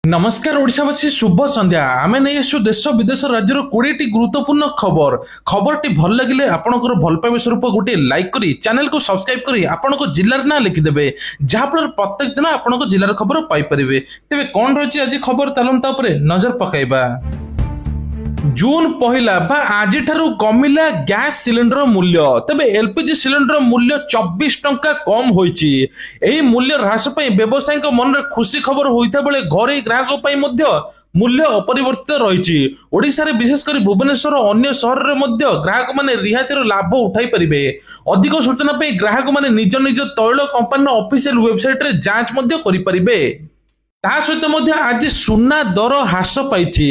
नमस्कार ओडिशावासी शुभ संध्या आमे नहीं आसु देश विदेश राज्यर 20टी गुरुत्वपूर्ण खबर खबरटी भल लगिले आपनकर भल पाइबा स्वरूप गोटे लाइक करी चैनल को सब्सक्राइब करी आपनको जिल्लार ना लिखिदेबे जहाँ फल प्रत्येक दिन आपनको जिल्लार खबर पाई परिबे। तेबे कौन रही आज खबर तालंता उपरे नजर पकाइबा। जून पहला आज कमिला गैस सिलिंडर मूल्य तेबे एलपीजी सिलिंडर मूल्य 24 टंका कम होईची। एही मूल्य ह्रास पई व्यवसायिक मन रे खुशी खबर होइता बेले घरे ग्राहक पई मध्य मूल्य अपरिवर्तित रही। ओडिशा रे विशेष कर भुवनेश्वर और अन्य सहर रे मध्य ग्राहक माने रिहातिर लाभ उठाई परिबे। अधिक सूचना पई ग्राहक माने निज निज तैल कंपनी ऑफिशियल वेबसाइट रे जांच मध्य करि परिबे। ता सहित मध्य आज सुना दर ह्रास पाइछि।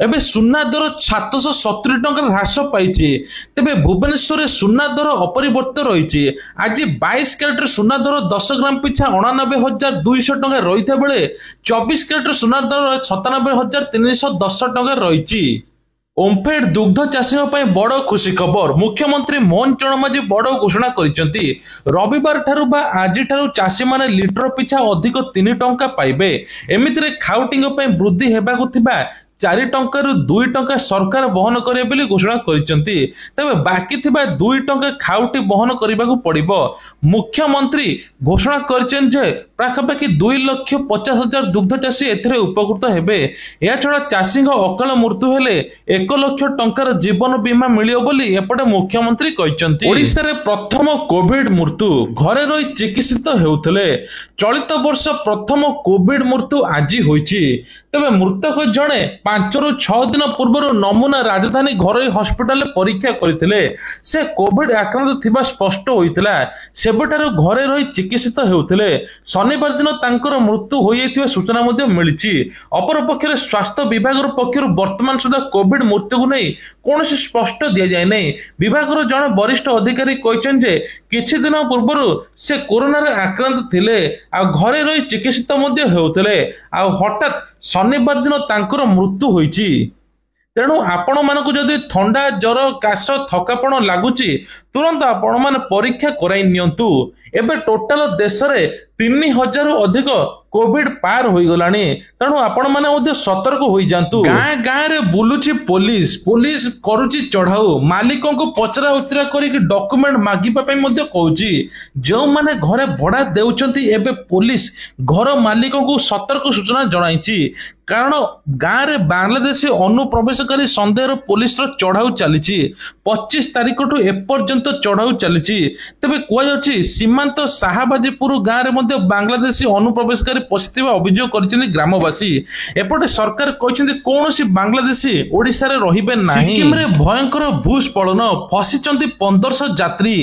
एबे सुना दर 770 टंका ह्रास पाइछि। तेबे भुवनेश्वर रे सुना दर अपरिवर्तित रही। आज 22 कैरेट सुना दर 10 ग्राम पिछा 89,200 टंका रही बेले 24 कैरेट सुना दर 97,310 टंका रही। ओमफेड दुग्ध चाषी बड़ खुशी खबर मुख्यमंत्री मोहन चरण माझी बड़ घोषणा करिसेंती। रविवार ठारू बा आज ठारू चाषी माने लिटर पिछा अधिक 3 टंका पाइबे। एमितिरे खाउटिंग वृद्धि हेबाकु थिबा 4 टंकार 2 टंका सरकार बहन करे बोली घोषणा करिसेंती। तबे बाकी थिबा 2 टंका खाउटी बहन करबाकू पड़िबो। मुख्यमंत्री घोषणा करिसेन जे पाखापाखि 2,50,000 दुग्ध चाषी एथिरे उपकृत हेबे। या छडा चाषी अकाल मृत्यु हेले 1 लाख टंकार जीवन बीमा मिलियो बोली एपटे मुख्यमंत्री कहिसेंती। ओडिशा रे प्रथम कोविड मृत्यु घरे रही चिकित्सित हेउथले। चलित वर्ष प्रथम कोविड मृत्यु आज होईची। तबे मृतक जणे 5 ରୁ 6 दिन पूर्व नमूना राजधानी घरोई हॉस्पिटल परीक्षा करथिले। से कोविड आक्रांत थिबा स्पष्ट होइतिला। सेबठारु घरे रही चिकित्सित हेउथिले। शनिवार दिन तांकर मृत्यु होइथिबा सूचना मध्ये मिलिछि। अपर पक्षरे स्वास्थ्य विभाग पक्षरु वर्तमान सुधा कोविड मृत्यु को नहीं कोनोसी स्पष्ट दिया जाय नै। विभागर जण वरिष्ठ अधिकारी कहिसेन जे किछि दिन पूर्व से कोरोना रे आक्रांत थिले आ घरे रही चिकित्सित मध्ये हेउथिले आ हठात शनिवार दिन तांकर मृत्यु होईची। तेणु आपण मानकु जदि थंडा जर काश थकापण लागुची तुरंत आपण माने परीक्षा कराई नियंतु। एबे टोटल देश रे 3,000 अधिक कोविड पार होई गलानी। तेणु आपण माने मध्ये सतर्क होई जांतु। गाँ गाँ रे बुलुची पुलिस पुलिस करूची चढ़ाऊ मालिकों को पचरा उतरा करी डॉक्यूमेंट मागिबा पई मध्ये कहूची। जो माने घरे भड़ा देउचंती एबे पुलिस घर मालिकों को सतर्क सूचना जणाइची। कारण गाँ रे बांग्लादेशी अनुप्रवेशकारी संदेह पुलिस रो चढ़ाऊ चलीची। 25 तारीख ठू एपर्यंत चढ़ाऊ चलीची। तबे कुआ जाउची सीमांत साहाबाजीपुर गाँ रे मध्ये बांग्लादेशी अनुप्रवेशकारी पसिथिबा अभियोग करछिन ग्रामवासी। एपटे सरकार कहिसेंती कोनोसी बांग्लादेशी ओडिसा रे रहिबे नाही। सिक्किम रे भयंकर भूस्खलन फसिचंती 1500 यात्री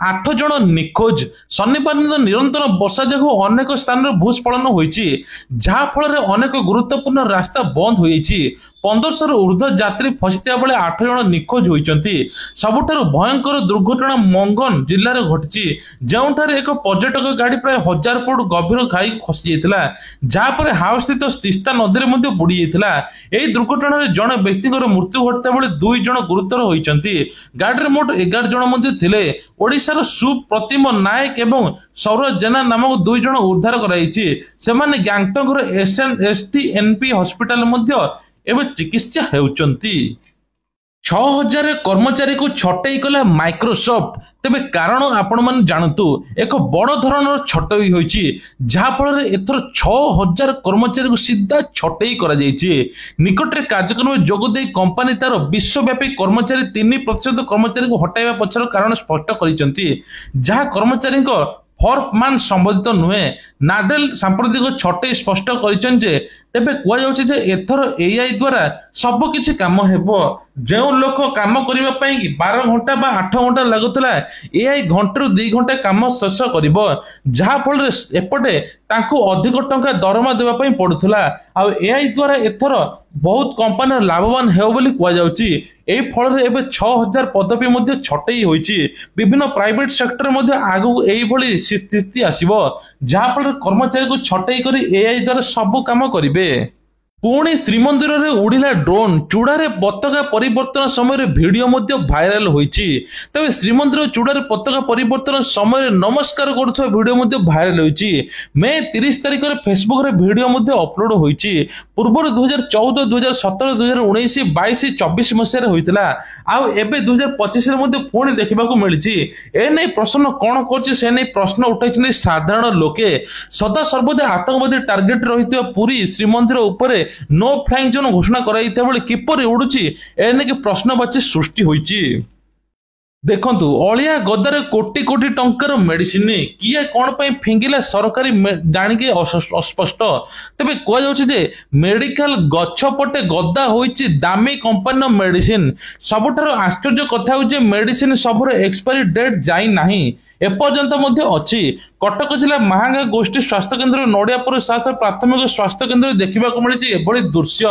8 जण निखोज। शनिवार दिन निरंतर वर्षा जोगु अनेक स्थान रे भूस्खलन होईची जहा फल रे अनेक गुरुत्वपूर्ण रास्ता बंद होईची। 1500 रु ऊर्ध्व यात्री फसिथिबा बेले 8 जण निखोज होईचंती। सबुठारु भयंकर दुर्घटना मंगन जिल्ला रे घटिची जेउठारे एक पर्यटक गाड़ी प्राय 1000 फुट गभीर खाई खसी जाइतिला जहा पर हाउस स्थित तीस्ता नदी रे मध्ये बुडी जाइतिला। एही दुर्घटना रे जण व्यक्तिଙ୍କର मृत्यु घटता बेले 2 जण गुरुतर होईचंती। गाड़ी रे मोट 11 जण मध्ये थिले। ओडिसा रो सुप्रतिम नायक एवं सौरज जेना नामक 2 जण उद्धार कराइछि। सेमाने गैंगटॉक रो एसएनएसटीएनपी हॉस्पिटल मध्ये एबे चिकित्सा हेउचंती। 6,000 कर्मचारी को छटई कला माइक्रोसॉफ्ट। तेबे कारण आपण मन जानतु एक बड़ धरणर छटई होईची जहा फल एथर 6,000 कर्मचारी को सीधा छटई करा जाईची। निकटरे कार्यक्रम में जोग देई कंपनी तार विश्वव्यापी कर्मचारी 3% कर्मचारी को हटाइबा पछर कारण स्पष्ट करिसंती। जहा कर्मचारी को फॉर्पमान संबोधित नुहे। नाडेल सांप्रदायिक छटई स्पष्ट करिसेन जे तेबे कुआ जाउछि जे एथर एआई द्वारा सब किछि काम हेबो। जो लोक काम करबा पई 12 घंटा बा 8 घंटा लागुतला एआई घंटे 2 घंटा काम शेष करिवो जहा फल रे एपटे तांको अधिक टंका दरमा देबा पई पडुथला। आ एआई द्वारा एथर बहुत कंपनी लाभवान हेबो बोली कुआ जाउछि। एई फल रे एबे 6,000 पदवी मध्ये छटई होईछि। विभिन्न प्राइवेट सेक्टर मध्ये आगु एई भली स्थिति आसीबो जहा फल कर्मचारी को छटई करी एआई द्वारा सब काम करिवे। पुणी श्रीमंदिर रे उड़िला ड्रोन चूड़ारे पताका परिवर्तन समय भिडियो भाइराल होईछि। तबे श्रीमंदिर चूड़ारे पताका परिवर्तन समय नमस्कार करुवा भिडियो भाइराल होईछि। मे 30 तारिख रे फेसबुक रे भिडियो अपलोड होईछि। पूर्व 2014 2017 2019 22 24 मसीह होइतिला आउ एबे 2025 रे पुणी देखिबाकू मिलिछि। ए नै प्रश्न कोन करछि से नै प्रश्न उठाइछि साधारण लोके। सदा सर्वदा आतंकवादी टार्गेट रहितबा पुरी श्रीमंदिर उपरे नो फ्लाइंग जोन घोषणा कराइता बेले किपरि उडुछि एनेके प्रश्नवाची सृष्टि होईछि। देखंतु अलिया गदारे कोटी कोटी टंकार मेडिसिन किए कोन पई फिंगिला सरकारी जानिके अस्पष्ट। तबे कोआ जाउछि जे मेडिकल गच्छ पटे गद्दा होईछि दामी कंपनी मेडिसिन। सबुठारो आश्चर्य कथा होजे मेडिसिन सबरो एक्सपायरी डेट जाई नाही एपर्यंत मध्य अच्छी। कटक जिला महांगा गोष्ठी स्वास्थ्य केन्द्र नड़ियापुर साथ प्राथमिक स्वास्थ्य केन्द्र देखा मिली एभली दृश्य।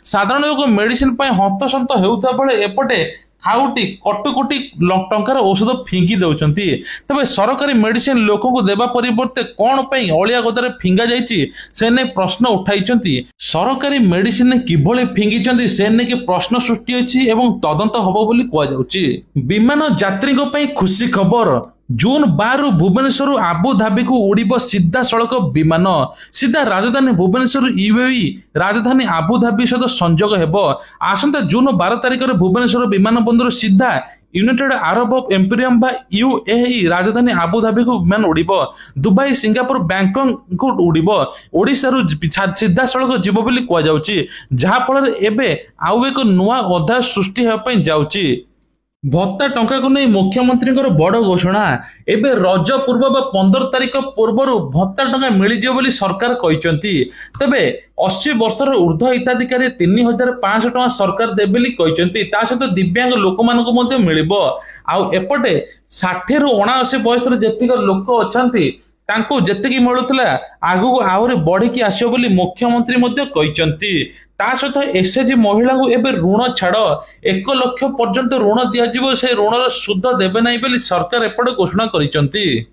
साधारण लोक मेडिसिन हंतसंत होता बेले एपटे खाउटी कोटी कोटी टंकार औषध फिंगी दौरान। तबे सरकारी मेडिसिन लोक को देवा परिवर्ते कौन पई अलिया गदारे फिंगा जाइछि से ने प्रश्न उठाइछंती। सरकारी मेडिसिन किभली फिंगी से ने प्रश्न सृष्टि अछि एवं तदंत हबो बोली कुआ जाउछि। विमान यात्री पई खुशी खबर जून 12 भुवनेश्वर आबुधाबी को उड़ीब सीधा सड़क विमान सीधा राजधानी भुवनेश्वर यूएई राजधानी आबुधाबी सहित संजोग हेबो। आसंता जून 12 तारिख में भुवनेश्वर विमान बंदर सीधा यूनाइटेड अरब ऑफ एम्पिरियम बा यूएई राजधानी आबुधाबी को विमान उड़ीब। दुबई सिंगापुर बैंकॉक को उड़ीब। ओडिशा सीधा सड़क जीव बोली कुआ जाउछि जहा फल एबे आउ एक नुआ अध्याय सृष्टि हेबा पई जाउछि। भत्ता टंका को नहीं मुख्यमंत्री बड़ घोषणा एबे रज पूर्व 15 तारिख पूर्व भत्ता टंका मिल बोली सरकार कहते। तेबे 80 वर्षर ऊर्ध्व हिताधिकारी 3500 टंका सरकार देबेली कहते। ता सहित दिव्यांग लोक मानक मिल आउ एपटे 60 रु 79 बयस जेतिक लोक अछंती तांको जेतिकी मिलुतला आगु आहुरी बढ़िकी आसियो बोली मुख्यमंत्री कहते। ता सहित एसएचजी महिला को एबे ऋण छाड़ 1 लाख पर्यंत ऋण दिया से ऋणर सुध देबे नहीं बोली सरकार एपटे घोषणा करिसंती।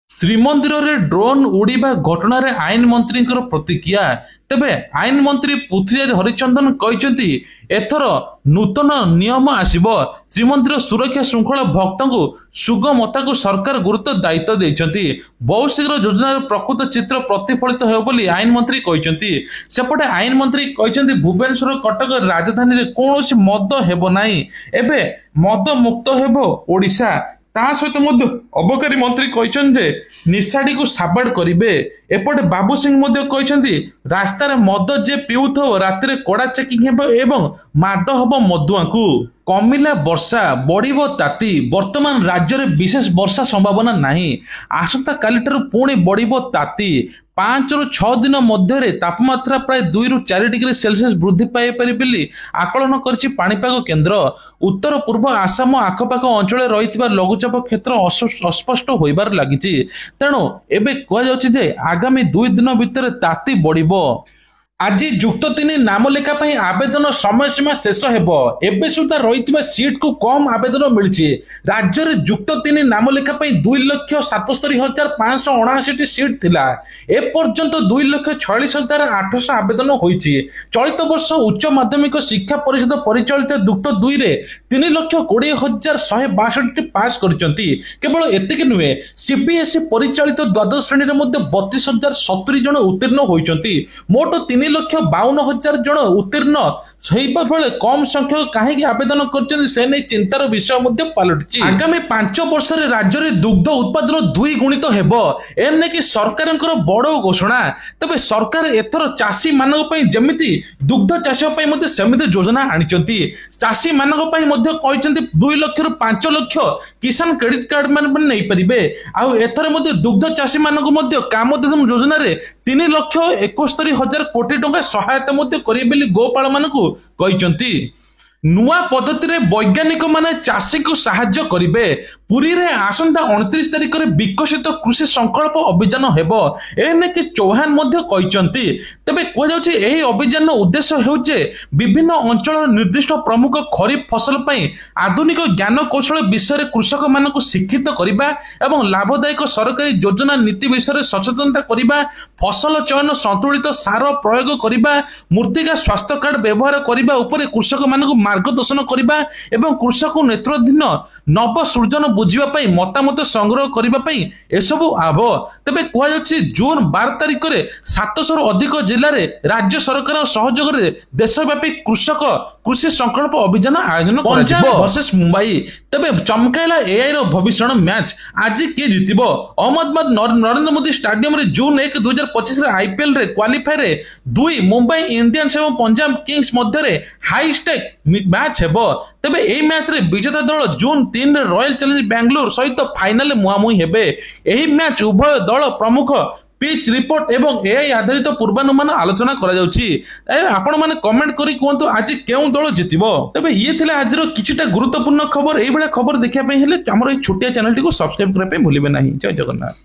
श्रीमंदिर रे ड्रोन उड़ीबा घटना रे आईन मंत्री प्रतिक्रिया। तेबे आईन मंत्री पृथ्वीराज हरिचंदन कहते एथर नूतन नियम आसिबो। श्रीमंदिर सुरक्षा श्रृंखला भक्तों को सुगमता को सरकार गुरुत्व दायित्व देइछंती। बहुत शीघ्र योजना प्रकृत चित्र प्रतिफलित हो बोली आईन मंत्री कहते। सेपटे आईन मंत्री कहते भुवनेश्वर कटक राजधानी रे कोनोसी मद हेबो नाही एबे मद मुक्त हेबो ओडिशा। ता सहित अबकारी मंत्री कहते निशाड़ी को साबाड़ करेंगे। एपटे बाबू सिंह कहते रास्तार मद जे पिउथो राति कड़ा चेकिंग हेबो एवं माड हब मदुआ को। कमिला वर्षा बढ़िबो ताती वर्तमान राज्य में विशेष वर्षा संभावना नहीं। आसंता काली ठारू पुणी बढ़िबो ताती 5 ରୁ 6 दिन मध्य तापमात्रा प्राय 2 ରୁ 4 डिग्री सेल्सियस वृद्धि पाई बोली आकलन करछि पाणीपाग केन्द्र। उत्तर पूर्व आसाम आखपाख अंचल रही लघुचाप क्षेत्र अस्पष्ट होइबार लागिछि। तेणु एबे कुआ जाउछि जे आगामी 2 दिन भितर ताती बढ़िबो। आज युक्त 3 नाम लेखा आवेदन समय सीमा शेष हेबो। एबे सुधा रही सीट को कम आवेदन मिली। राज्य में युक्त 3 नाम लेखा 2,77,579 सीट थिला। एपर्यंत 2,46,800 आवेदन होईछि। चलित वर्ष उच्च माध्यमिक शिक्षा परिषद परिचालित युक्त 2 रे 3,20,162 पास करछंती। केवल एतिक नुहे सीबीएसई परिचालित द्वादश श्रेणी रे मध्ये 32,070 जन उत्तीर्ण होईछंती। मोट 3,52,000 जन उत्तीर्ण होइबा बेले कम संख्यक काहेकि आवेदन करछन से नै चिंतार विषय मध्ये पालटिछि। आगामी 5 वर्ष रे राज्य रे दुग्ध उत्पादन 2 गुणित हेबो एने कि सरकारनकर बड़ घोषणा। तबे सरकार एथर चासी मानक पई जेमिति दुग्ध चाष पई मध्ये सेमिति योजना आनिचंती। चासी मानक पई मध्ये कहचंती 2 लाख रु 5 लाख किसान क्रेडिट कार्ड मान नै परिबे। आ एथर मध्ये दुग्ध चासी मानक मध्ये कामधेनु योजना रे 3,71,000 कोटी टंका सहायता मध्ये करिबे बोली गोपाल मानकु कहचंती। नुआ पद्धति रे वैज्ञानिक माने चाषी को साहाय्य करिबे। पुरी रे आसंता 29 तारिख रे विकसित कृषि संकल्प अभियान हेबो एने कि चौहान मध्य कहिसंती। तबे को जाउछि एही अभियान उद्देश्य हेउजे विभिन्न अंचल निर्दिष्ट प्रमुख खरीफ फसल पई आधुनिक ज्ञान कौशल विषय कृषक मानक शिक्षित करिबा एवं लाभदायक सरकारी योजना नीति विषय सचेतनता करिबा, फसल चयन संतुलित सार प्रयोग करिबा, मूर्तिका स्वास्थ्य कार्ड व्यवहार करिबा उपरे कृषक मानक मार्गदर्शन करिबा एवं कृषक नेतृत्वाधीन नव सृजन बुझिबा पई मतामत संग्रह करिबा पई एसबु आबो। तबे कुआ जाउछि जून 12 तारिख रे 700 रु अधिक जिल्ला रे राज्य सरकार सहयोग रे देशव्यापी कृषक कृषि संकल्प अभियान आयोजन पंजाब वर्सेस मुंबई। तबे चमकाइला एआई रो भविष्यण मैच आज किए जितिबो। अहमदाबाद नरेंद्र मोदी स्टेडियम रे जून 1 2025 रे आईपीएल रे क्वालिफायर रे 2 मुंबई इंडियंस एवं पंजाब किंग्स मध्य रे हाई स्टेक मैच हेबो। तबे एई मैच रे विजेता दल जून 3 रे रॉयल चैलेंजर्स बेंगलुरु सहित फाइनल मुहामुही हेबे। एही मैच उभय दल प्रमुख पिच रिपोर्ट एवं एआई आधारित पूर्वानुमान आलोचना करा जाउछि। आपण माने कमेंट करी कहंतु आज केउ दल जितिबो। तबे ये थिला आजरो किछिटा गुरुत्वपूर्ण खबर। एई बेला खबर देखिया पई हेले हमर ए छोटिया चैनल टिको सब्सक्राइब करै पई भूलिबे नाही। जय जगन्नाथ।